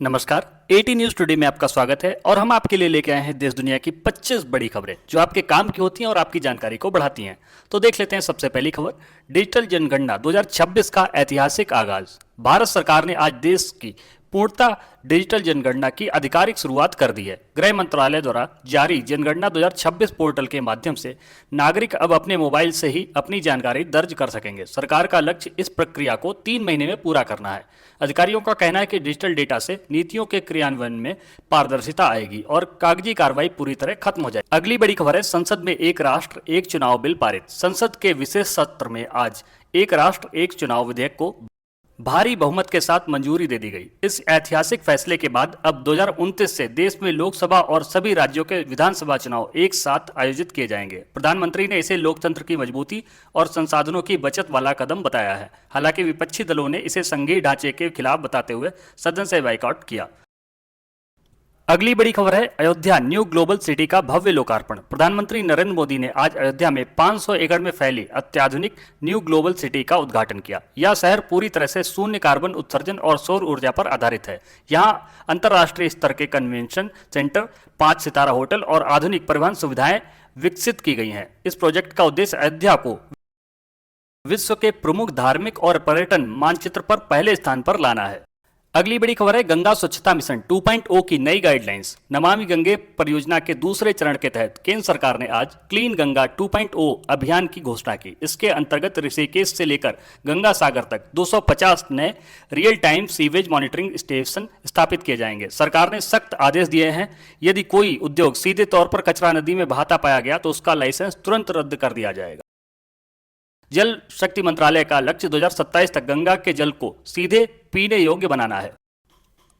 नमस्कार। Eighty news today में आपका स्वागत है और हम आपके लिए लेके आए हैं देश दुनिया की 25 बड़ी खबरें जो आपके काम की होती हैं और आपकी जानकारी को बढ़ाती हैं। तो देख लेते हैं सबसे पहली खबर। डिजिटल जनगणना 2026 का ऐतिहासिक आगाज। भारत सरकार ने आज देश की पूर्णतः डिजिटल जनगणना की आधिकारिक शुरुआत कर दी है। गृह मंत्रालय द्वारा जारी जनगणना 2026 पोर्टल के माध्यम से नागरिक अब अपने मोबाइल से ही अपनी जानकारी दर्ज कर सकेंगे। सरकार का लक्ष्य इस प्रक्रिया को 3 महीने में पूरा करना है। अधिकारियों का कहना है कि डिजिटल डेटा से नीतियों के क्रियान्वयन में पारदर्शिता आएगी और कागजी कार्रवाई पूरी तरह खत्म हो जाएगी। अगली बड़ी खबर है, संसद में एक राष्ट्र एक चुनाव बिल पारित। संसद के विशेष सत्र में आज एक राष्ट्र एक चुनाव विधेयक को भारी बहुमत के साथ मंजूरी दे दी गई। इस ऐतिहासिक फैसले के बाद अब 2029 से देश में लोकसभा और सभी राज्यों के विधानसभा चुनाव एक साथ आयोजित किए जाएंगे। प्रधानमंत्री ने इसे लोकतंत्र की मजबूती और संसाधनों की बचत वाला कदम बताया है। हालांकि विपक्षी दलों ने इसे संघीय ढांचे के खिलाफ बताते हुए सदन से बाइकआउट किया। अगली बड़ी खबर है, अयोध्या न्यू ग्लोबल सिटी का भव्य लोकार्पण। प्रधानमंत्री नरेंद्र मोदी ने आज अयोध्या में 500 एकड़ में फैली अत्याधुनिक न्यू ग्लोबल सिटी का उद्घाटन किया। यह शहर पूरी तरह से शून्य कार्बन उत्सर्जन और सौर ऊर्जा पर आधारित है। यहां अंतर्राष्ट्रीय स्तर के कन्वेंशन सेंटर, 5 सितारा होटल और आधुनिक परिवहन सुविधाएं विकसित की गई हैं। इस प्रोजेक्ट का उद्देश्य अयोध्या को विश्व के प्रमुख धार्मिक और पर्यटन मानचित्र पर पहले स्थान पर लाना है। अगली बड़ी खबर है, गंगा स्वच्छता मिशन 2.0 की नई गाइडलाइंस। नमामि गंगे परियोजना के दूसरे चरण के तहत केंद्र सरकार ने आज क्लीन गंगा 2.0 अभियान की घोषणा की। इसके अंतर्गत ऋषिकेश से लेकर गंगा सागर तक 250 नए real time sewage monitoring station स्थापित किए जाएंगे। सरकार ने सख्त आदेश दिए हैं, यदि कोई उद्योग सीधे तौर पर कचरा नदी में बहाता पाया गया तो उसका लाइसेंस तुरंत रद्द कर दिया जाएगा। जल शक्ति मंत्रालय का लक्ष्य 2027 तक गंगा के जल को सीधे पीने योग्य बनाना है।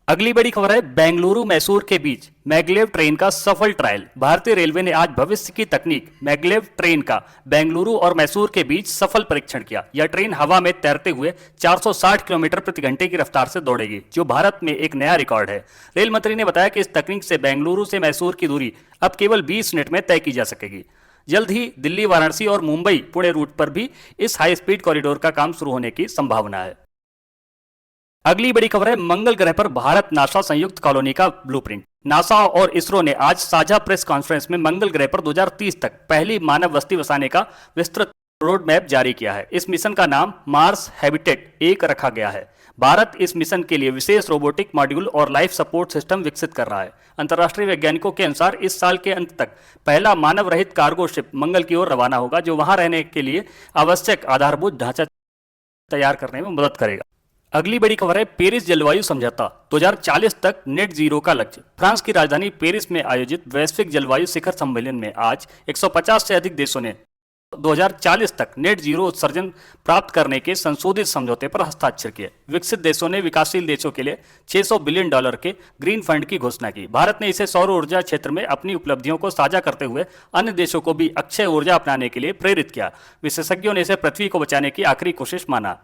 अगली बड़ी खबर है, बेंगलुरु मैसूर के बीच मैगलेव ट्रेन का सफल ट्रायल। भारतीय रेलवे ने आज भविष्य की तकनीक मैगलेव ट्रेन का बेंगलुरु और मैसूर के बीच सफल परीक्षण किया। यह ट्रेन हवा में तैरते हुए 460 किलोमीटर प्रति घंटे की रफ्तार से दौड़ेगी, जो भारत में एक नया रिकॉर्ड है। रेल मंत्री ने बताया कि इस तकनीक से बेंगलुरु से मैसूर की दूरी अब केवल 20 मिनट में तय की जा सकेगी। जल्द ही दिल्ली, वाराणसी और मुंबई पुणे रूट पर भी इस हाई स्पीड कॉरिडोर का काम शुरू होने की संभावना है। अगली बड़ी खबर है, मंगल ग्रह पर भारत नासा संयुक्त कॉलोनी का ब्लूप्रिंट। नासा और इसरो ने आज साझा प्रेस कॉन्फ्रेंस में मंगल ग्रह पर 2030 तक पहली मानव बस्ती बसाने का विस्तृत रोड मैप जारी किया है। इस मिशन का नाम मार्स हैबिटेट 1 रखा गया है। भारत इस मिशन के लिए विशेष रोबोटिक मॉड्यूल और लाइफ सपोर्ट सिस्टम विकसित कर रहा है। अंतर्राष्ट्रीय वैज्ञानिकों के अनुसार इस साल के अंत तक पहला मानव रहित कार्गो शिप मंगल की ओर रवाना होगा, जो वहां रहने के लिए आवश्यक आधारभूत ढांचा तैयार करने में मदद करेगा। अगली बड़ी खबर है, पेरिस जलवायु समझौता 2040 तक नेट जीरो का लक्ष्य। फ्रांस की राजधानी पेरिस में आयोजित वैश्विक जलवायु शिखर सम्मेलन में आज 150 से अधिक देशों ने 2040 तक नेट जीरो उत्सर्जन प्राप्त करने के संशोधित समझौते पर हस्ताक्षर किए। विकसित देशों ने विकासशील देशों के लिए $600 बिलियन के ग्रीन फंड की घोषणा की। भारत ने इसे सौर ऊर्जा क्षेत्र में अपनी उपलब्धियों को साझा करते हुए अन्य देशों को भी अक्षय ऊर्जा अपनाने के लिए प्रेरित किया। विशेषज्ञों ने इसे पृथ्वी को बचाने की आखिरी कोशिश माना।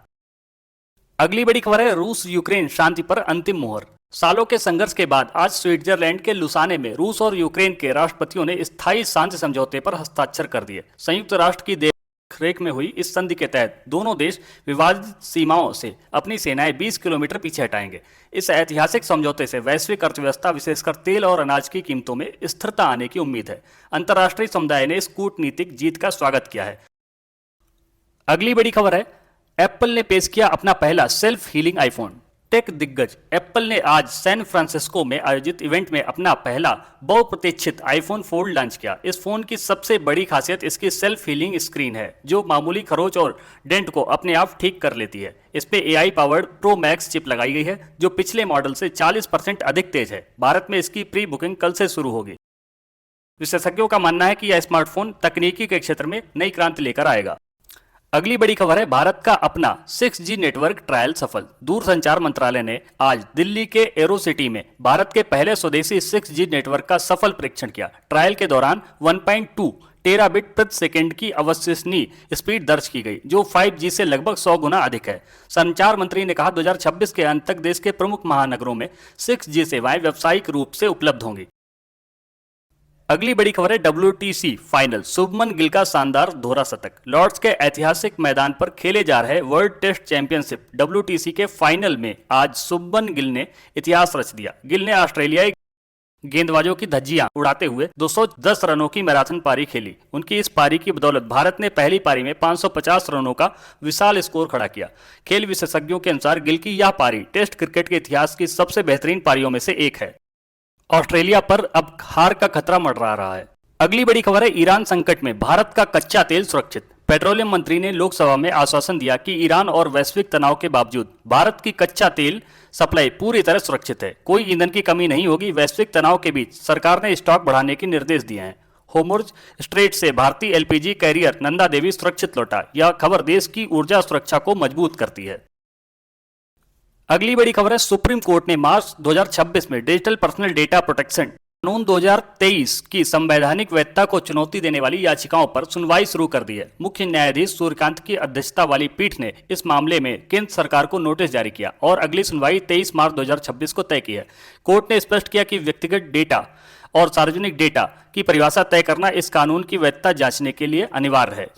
अगली बड़ी खबर है, रूस यूक्रेन शांति पर अंतिम मुहर। सालों के संघर्ष के बाद आज स्विट्जरलैंड के लुसाने में रूस और यूक्रेन के राष्ट्रपतियों ने स्थायी शांति समझौते पर हस्ताक्षर कर दिए। संयुक्त राष्ट्र की देखरेख में हुई इस संधि के तहत दोनों देश विवादित सीमाओं से अपनी सेनाएं 20 किलोमीटर पीछे हटाएंगे। इस ऐतिहासिक समझौते से वैश्विक अर्थव्यवस्था, विशेषकर तेल और अनाज की कीमतों में स्थिरता आने की उम्मीद है। अंतर्राष्ट्रीय समुदाय ने इस कूटनीतिक जीत का स्वागत किया है। अगली बड़ी खबर है, एप्पल ने पेश किया अपना पहला सेल्फ हीलिंग आईफोन। टेक दिग्गज एप्पल ने आज सैन फ्रांसिस्को में आयोजित इवेंट में अपना पहला बहुप्रतीक्षित आईफोन फोल्ड लॉन्च किया। इस फोन की सबसे बड़ी खासियत इसकी सेल्फ हीलिंग स्क्रीन है, जो मामूली खरोंच और डेंट को अपने आप ठीक कर लेती है। इस पे AI powered pro max chip लगाई गई है, जो पिछले मॉडल से 40% अधिक तेज है। भारत में इसकी प्री बुकिंग कल से शुरू होगी। विशेषज्ञों का मानना है कि यह स्मार्टफोन तकनीकी के क्षेत्र में नई क्रांति लेकर आएगा। अगली बड़ी खबर है, भारत का अपना 6G नेटवर्क ट्रायल सफल। दूरसंचार मंत्रालय ने आज दिल्ली के एरो सिटी में भारत के पहले स्वदेशी 6G नेटवर्क का सफल परीक्षण किया। ट्रायल के दौरान 1.2 टेराबिट प्रति सेकंड की अविश्वसनीय स्पीड दर्ज की गई, जो 5G से लगभग 100 गुना अधिक है। संचार मंत्री ने कहा, 2026 के अंत तक देश के प्रमुख महानगरों में 6G सेवाएं व्यावसायिक रूप से उपलब्ध होंगी। अगली बड़ी खबर है WTC फाइनल, शुभमन गिल का शानदार दोहरा शतक। लॉर्ड्स के ऐतिहासिक मैदान पर खेले जा रहे वर्ल्ड टेस्ट चैंपियनशिप WTC के फाइनल में आज शुभमन गिल ने इतिहास रच दिया। गिल ने ऑस्ट्रेलियाई गेंदबाजों की धज्जियां उड़ाते हुए 210 रनों की मैराथन पारी खेली। उनकी इस पारी की बदौलत भारत ने पहली पारी में 550 रनों का विशाल स्कोर खड़ा किया। खेल विशेषज्ञों के अनुसार गिल की यह पारी टेस्ट क्रिकेट के इतिहास की सबसे बेहतरीन पारियों में से एक है। ऑस्ट्रेलिया पर अब हार का खतरा मंडरा रहा है। अगली बड़ी खबर है ईरान संकट में भारत का कच्चा तेल सुरक्षित। पेट्रोलियम मंत्री ने लोकसभा में आश्वासन दिया कि ईरान और वैश्विक तनाव के बावजूद भारत की कच्चा तेल सप्लाई पूरी तरह सुरक्षित है, कोई ईंधन की कमी नहीं होगी। वैश्विक तनाव के बीच सरकार ने स्टॉक बढ़ाने के निर्देश दिए हैं। होर्मुज स्ट्रेट से भारतीय LPG कैरियर नंदा देवी सुरक्षित लौटा। यह खबर देश की ऊर्जा सुरक्षा को मजबूत करती है। अगली बड़ी खबर है सुप्रीम कोर्ट ने मार्च 2026 में डिजिटल पर्सनल डेटा प्रोटेक्शन कानून 2023 की संवैधानिक वैधता को चुनौती देने वाली याचिकाओं पर सुनवाई शुरू कर दी है। मुख्य न्यायाधीश सूर्यकांत की अध्यक्षता वाली पीठ ने इस मामले में केंद्र सरकार को नोटिस जारी किया और अगली सुनवाई 23 मार्च 2026 को तय की है। कोर्ट ने स्पष्ट किया कि व्यक्तिगत डेटा और सार्वजनिक डेटा की परिभाषा तय करना इस कानून की वैधता जांचने के लिए अनिवार्य है।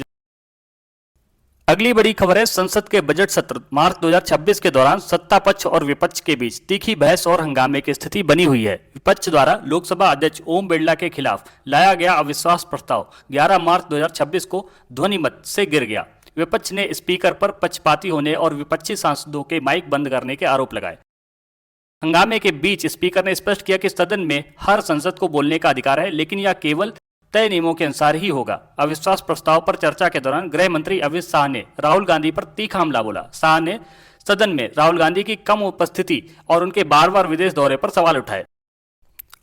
अगली बड़ी खबर है संसद के बजट सत्र मार्च 2026 के दौरान सत्ता पक्ष और विपक्ष के बीच तीखी बहस और हंगामे की स्थिति बनी हुई है। विपक्ष द्वारा लोकसभा अध्यक्ष ओम बिरला के खिलाफ लाया गया अविश्वास प्रस्ताव 11 मार्च 2026 को ध्वनिमत से गिर गया। विपक्ष ने स्पीकर पर पक्षपाती होने और विपक्षी सांसदों के माइक बंद करने के आरोप लगाए। हंगामे के बीच स्पीकर ने स्पष्ट किया कि सदन में हर सांसद को बोलने का अधिकार है, लेकिन यह केवल तय नियमों के अनुसार ही होगा। अविश्वास प्रस्ताव पर चर्चा के दौरान गृह मंत्री अमित शाह ने राहुल गांधी पर तीखा हमला बोला। शाह ने सदन में राहुल गांधी की कम उपस्थिति और उनके बार बार विदेश दौरे पर सवाल उठाए।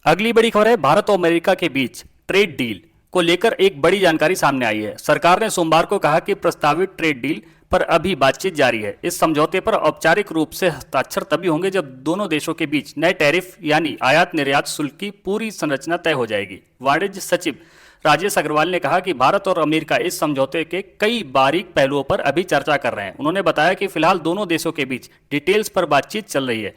अगली बड़ी खबर है भारत और अमेरिका के बीच ट्रेड डील को लेकर एक बड़ी जानकारी सामने आई है। सरकार ने सोमवार को कहा कि प्रस्तावित ट्रेड डील पर अभी बातचीत जारी है। इस समझौते पर औपचारिक रूप से हस्ताक्षर तभी होंगे जब दोनों देशों के बीच नए टैरिफ यानी आयात निर्यात शुल्क की पूरी संरचना तय हो जाएगी। वाणिज्य सचिव राजेश अग्रवाल ने कहा कि भारत और अमेरिका इस समझौते के कई बारीक पहलुओं पर अभी चर्चा कर रहे हैं। उन्होंने बताया कि फिलहाल दोनों देशों के बीच डिटेल्स पर बातचीत चल रही है।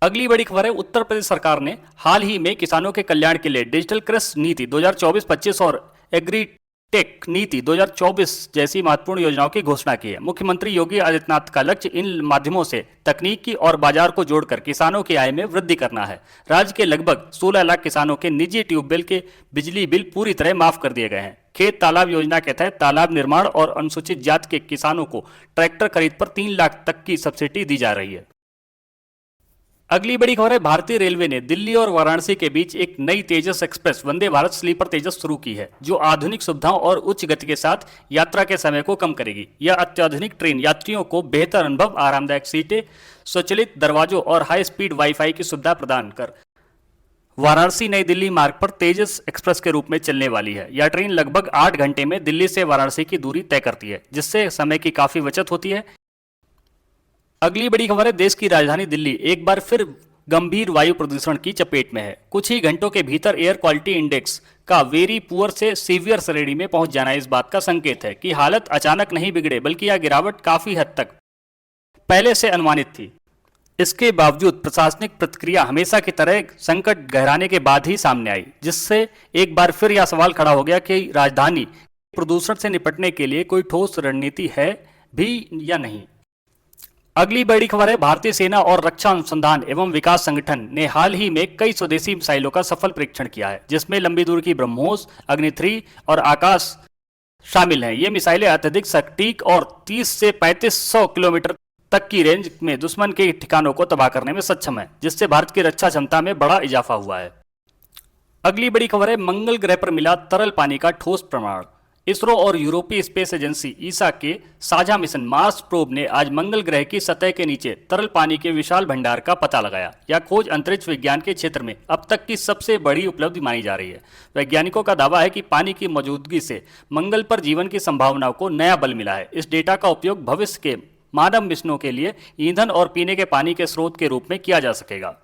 अगली बड़ी खबर है उत्तर प्रदेश सरकार ने हाल ही में किसानों के कल्याण के लिए डिजिटल कृषि नीति 2024-25 और एग्रीटेक नीति 2024 जैसी महत्वपूर्ण योजनाओं की घोषणा की है। मुख्यमंत्री योगी आदित्यनाथ का लक्ष्य इन माध्यमों से तकनीकी और बाजार को जोड़कर किसानों की आय में वृद्धि करना है। राज्य के लगभग 16 लाख किसानों के निजी ट्यूबवेल के बिजली बिल पूरी तरह माफ कर दिए गए हैं। खेत तालाब योजना के तहत तालाब निर्माण और अनुसूचित जाति के किसानों को ट्रैक्टर खरीद पर 3 लाख तक की सब्सिडी दी जा रही है। अगली बड़ी खबर है भारतीय रेलवे ने दिल्ली और वाराणसी के बीच एक नई तेजस एक्सप्रेस वंदे भारत स्लीपर तेजस शुरू की है, जो आधुनिक सुविधाओं और उच्च गति के साथ यात्रा के समय को कम करेगी। यह अत्याधुनिक ट्रेन यात्रियों को बेहतर अनुभव, आरामदायक सीटें, स्वचालित दरवाजों और हाई स्पीड वाईफाई की सुविधा प्रदान कर वाराणसी नई दिल्ली मार्ग पर तेजस एक्सप्रेस के रूप में चलने वाली है। यह ट्रेन लगभग 8 घंटे में दिल्ली से वाराणसी की दूरी तय करती है, जिससे समय की काफी बचत होती है। अगली बड़ी खबर है देश की राजधानी दिल्ली एक बार फिर गंभीर वायु प्रदूषण की चपेट में है। कुछ ही घंटों के भीतर एयर क्वालिटी इंडेक्स का वेरी पुअर से सीवियर श्रेणी में पहुंच जाना इस बात का संकेत है कि हालत अचानक नहीं बिगड़े, बल्कि यह गिरावट काफी हद तक पहले से अनुमानित थी। इसके बावजूद प्रशासनिक प्रतिक्रिया हमेशा की तरह संकट गहराने के बाद ही सामने आई, जिससे एक बार फिर यह सवाल खड़ा हो गया कि राजधानी प्रदूषण से निपटने के लिए कोई ठोस रणनीति है भी या नहीं। अगली बड़ी खबर है भारतीय सेना और रक्षा अनुसंधान एवं विकास संगठन ने हाल ही में कई स्वदेशी मिसाइलों का सफल परीक्षण किया है, जिसमें लंबी दूरी की ब्रह्मोस, अग्नि-3 और आकाश शामिल हैं। ये मिसाइलें अत्यधिक सटीक और 30 से 3500 किलोमीटर तक की रेंज में दुश्मन के ठिकानों को तबाह करने में सक्षम है, जिससे भारत की रक्षा क्षमता में बड़ा इजाफा हुआ है। अगली बड़ी खबर है मंगल ग्रह पर मिला तरल पानी का ठोस प्रमाण। इसरो और यूरोपीय स्पेस एजेंसी ईसा के साझा मिशन मार्स प्रोब ने आज मंगल ग्रह की सतह के नीचे तरल पानी के विशाल भंडार का पता लगाया। यह खोज अंतरिक्ष विज्ञान के क्षेत्र में अब तक की सबसे बड़ी उपलब्धि मानी जा रही है। वैज्ञानिकों का दावा है कि पानी की मौजूदगी से मंगल पर जीवन की संभावनाओं को नया बल मिला है। इस डेटा का उपयोग भविष्य के मानव मिशनों के लिए ईंधन और पीने के पानी के स्रोत के रूप में किया जा सकेगा।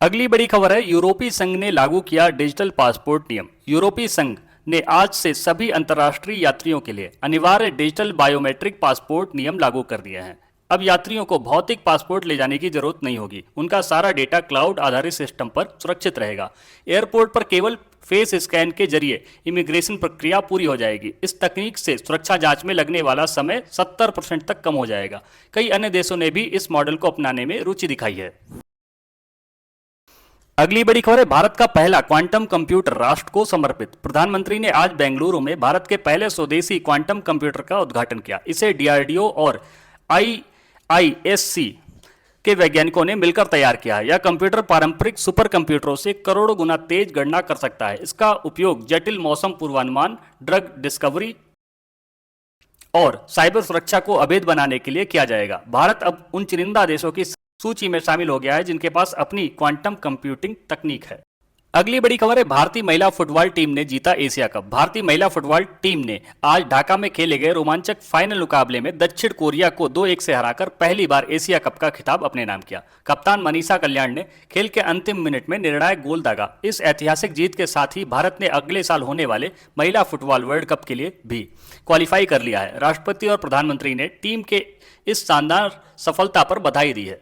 अगली बड़ी खबर है यूरोपीय संघ ने लागू किया डिजिटल पासपोर्ट नियम। यूरोपीय संघ ने आज से सभी अंतर्राष्ट्रीय यात्रियों के लिए अनिवार्य डिजिटल बायोमेट्रिक पासपोर्ट नियम लागू कर दिए हैं। अब यात्रियों को भौतिक पासपोर्ट ले जाने की जरूरत नहीं होगी। उनका सारा डेटा क्लाउड आधारित सिस्टम पर सुरक्षित रहेगा। एयरपोर्ट पर केवल फेस स्कैन के जरिए इमिग्रेशन प्रक्रिया पूरी हो जाएगी। इस तकनीक से सुरक्षा जांच में लगने वाला समय 70% तक कम हो जाएगा। कई अन्य देशों ने भी इस मॉडल को अपनाने में रुचि दिखाई है। अगली बड़ी खबर है, भारत का पहला क्वांटम कंप्यूटर राष्ट्र को समर्पित। प्रधानमंत्री ने आज बेंगलुरु में भारत के पहले स्वदेशी क्वांटम कंप्यूटर का उद्घाटन किया। इसे डीआरडीओ और आईआईएससी के वैज्ञानिकों ने मिलकर तैयार किया है। यह कंप्यूटर पारंपरिक सुपर कंप्यूटरों से करोड़ों गुना तेज गणना कर सकता है। इसका उपयोग जटिल मौसम पूर्वानुमान, ड्रग डिस्कवरी और साइबर सुरक्षा को अभेद बनाने के लिए किया जाएगा। भारत अब उन चुनिंदा देशों की सूची में शामिल हो गया है जिनके पास अपनी क्वांटम कंप्यूटिंग तकनीक है। अगली बड़ी खबर है, भारतीय महिला फुटबॉल टीम ने जीता एशिया कप। भारतीय महिला फुटबॉल टीम ने आज ढाका में खेले गए रोमांचक फाइनल मुकाबले में दक्षिण कोरिया को 2-1 से हराकर पहली बार एशिया कप का खिताब अपने नाम किया। कप्तान मनीषा कल्याण ने खेल के अंतिम मिनट में निर्णायक गोल दागा। इस ऐतिहासिक जीत के साथ ही भारत ने अगले साल होने वाले महिला फुटबॉल वर्ल्ड कप के लिए भी क्वालिफाई कर लिया है। राष्ट्रपति और प्रधानमंत्री ने टीम के इस शानदार सफलता पर बधाई दी है।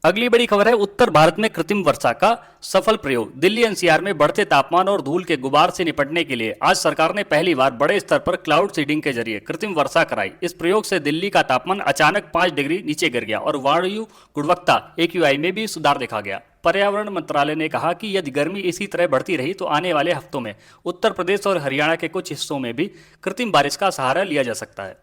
अगली बड़ी खबर है, उत्तर भारत में कृत्रिम वर्षा का सफल प्रयोग। दिल्ली एनसीआर में बढ़ते तापमान और धूल के गुबार से निपटने के लिए आज सरकार ने पहली बार बड़े स्तर पर क्लाउड सीडिंग के जरिए कृत्रिम वर्षा कराई। इस प्रयोग से दिल्ली का तापमान अचानक 5 डिग्री नीचे गिर गया और वायु गुणवत्ता AQI में भी सुधार देखा गया। पर्यावरण मंत्रालय ने कहा कि यदि गर्मी इसी तरह बढ़ती रही तो आने वाले हफ्तों में उत्तर प्रदेश और हरियाणा के कुछ हिस्सों में भी कृत्रिम बारिश का सहारा लिया जा सकता है।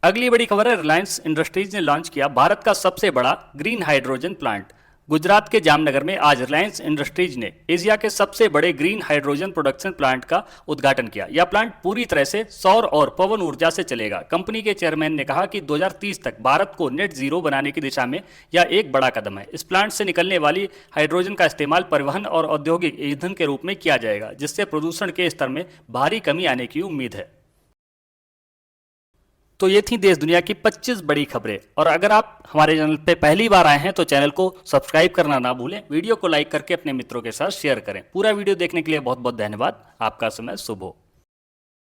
अगली बड़ी खबर है, रिलायंस इंडस्ट्रीज ने लॉन्च किया भारत का सबसे बड़ा ग्रीन हाइड्रोजन प्लांट। गुजरात के जामनगर में आज रिलायंस इंडस्ट्रीज ने एशिया के सबसे बड़े ग्रीन हाइड्रोजन प्रोडक्शन प्लांट का उद्घाटन किया। यह प्लांट पूरी तरह से सौर और पवन ऊर्जा से चलेगा। कंपनी के चेयरमैन ने कहा कि 2030 तक भारत को नेट जीरो बनाने की दिशा में यह एक बड़ा कदम है। इस प्लांट से निकलने वाली हाइड्रोजन का इस्तेमाल परिवहन और औद्योगिक ईंधन के रूप में किया जाएगा, जिससे प्रदूषण के स्तर में भारी कमी आने की उम्मीद है। तो ये थी देश दुनिया की 25 बड़ी खबरें। और अगर आप हमारे चैनल पे पहली बार आए हैं तो चैनल को सब्सक्राइब करना ना भूलें। वीडियो को लाइक करके अपने मित्रों के साथ शेयर करें। पूरा वीडियो देखने के लिए बहुत बहुत धन्यवाद। आपका समय शुभ हो।